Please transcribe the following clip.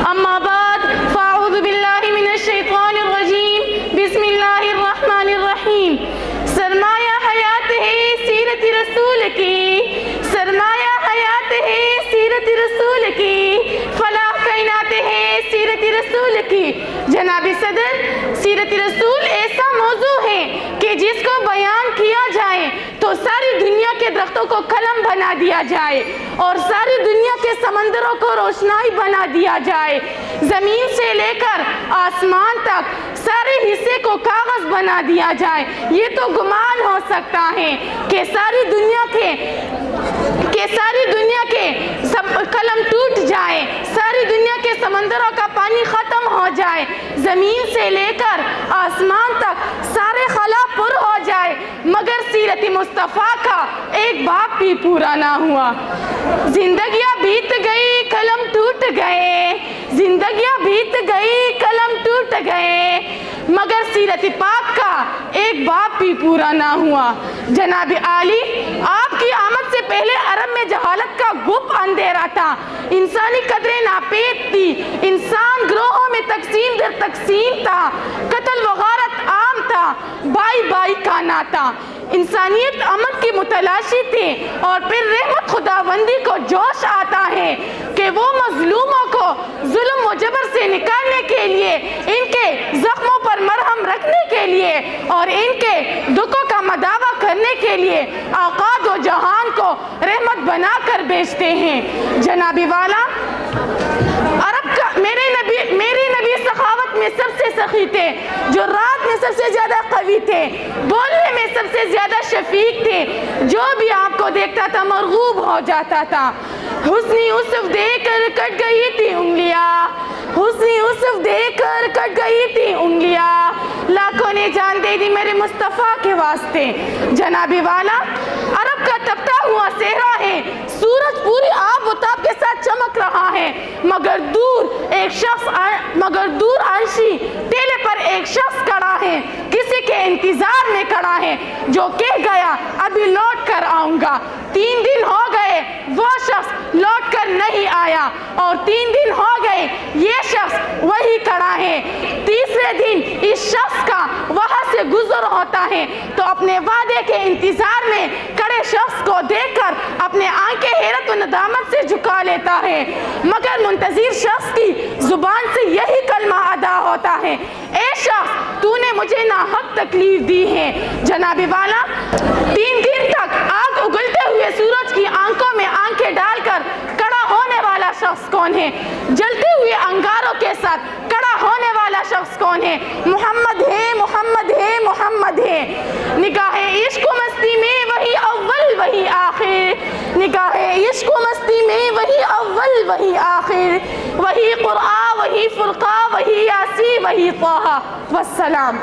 اما بعد فاعوذ باللہ من الشیطان الرجیم بسم اللہ الرحمن الرحیم سرمایہ حیات ہے سیرت رسول کی سرمایہ حیات ہے سیرت رسول کی فلاح کائنات ہے سیرت رسول کی جناب صدر سیرت رسول ایسا موضوع ہے کہ جس کو بیان کیا جائے تو ساری دنیا کے درختوں کو قلم بنا دیا جائے اور ساری دنیا کے سمندروں کو روشنائی بنا دیا جائے زمین سے لے کر آسمان تک سارے حصے کو کاغذ بنا دیا جائے یہ تو گمان ہو سکتا ہے کہ ساری دنیا کے قلم ٹوٹ جائے ساری دنیا کے سمندروں کا پانی ختم ہو جائے زمین سے لے کر آسمان تک سارے خلا پر ہو جائے مگر سیرت مصطفیٰ کا ایک باب بھی پورا نہ ہوا زندگیاں بیت گئی قلم ٹوٹ گئے زندگیاں بیت گئی قلم ٹوٹ گئے مگر سیرت پاک کا ایک باب بھی پورا نہ ہوا جناب عالی آپ کی آمد سے پہلے عرب میں جہالت کا گپ اندھیرا تھا انسانی قدریں ناپید تھی انسان گروہوں میں تقسیم در تقسیم تھا قتل و غارت عام تھا بائی بائی کا ناتا انسانیت امن کی متلاشی تھی اور پھر رحمت خداوندی کو جوش آتا ہے کہ وہ مظلوموں کو ظلم و جبر سے نکالنے کے لیے ان کے زخموں پر مرہم رکھنے کے لیے اور ان کے دکھوں کا مداوع کرنے کے لیے آقا دو جہان کو رحمت بنا کر بھیجتے ہیں جناب والا عرب کا میرے نبی سخاوت میں سب سے سخی تھے جو رات میں سب سے زیادہ قوی تھے بولنے میں سب سے زیادہ شفیق تھے جو بھی آپ کو دیکھتا تھا مرغوب ہو جاتا تھا حسن یوسف دیکھ کر کٹ گئی تھی انگلیاں حسن یوسف دیکھ کر کٹ گئی تھی انگلیاں لاکھوں نے جان دے دی میرے مصطفیٰ کے واسطے جناب والا عرب کا تپتا ہوا صحرا ہے سورج پوری آب و تاب کے ساتھ چمک رہا ہے مگر دور عرشی ٹیلے پر ایک شخص کھڑا ہے کسی کے انتظار میں کھڑا ہے جو کہہ گیا ابھی لوٹ کر آؤں گا 3 دن ہو گئے وہ شخص لوٹ کر نہیں آیا اور 3 دن ہو گئے یہ شخص وہی کھڑا ہے تیسرے دن اس شخص کا وہاں سے گزر ہوتا ہے تو اپنے وعدے کے انتظار میں کھڑے شخص کو دیکھ کر اپنے آنکھیں حیرت و ندامت سے جھکا لیتا ہے مگر منتظر شخص کی زبان سے یہی کلمہ ادا ہوتا ہے اے شخص تو نے مجھے ناحق تکلیف دی ہے جناب والا 3 دن تک آگ اگلتے ہوئے سورج کی آنکھوں میں آنکھیں ڈال کر کھڑا ہونے والا شخص کون ہے جلتے ہوئے انگاروں کے ساتھ کھڑا ہونے والا شخص کون ہے محمد ہے محمد ہے محمد ہے نگاہ عشق و مستی میں وہی اول وہی آخر نگاہ عشق و مستی میں وہی اول وہی آخر وہی قرآن وہی فرقہ وہی یاسی وہی طہ والسلام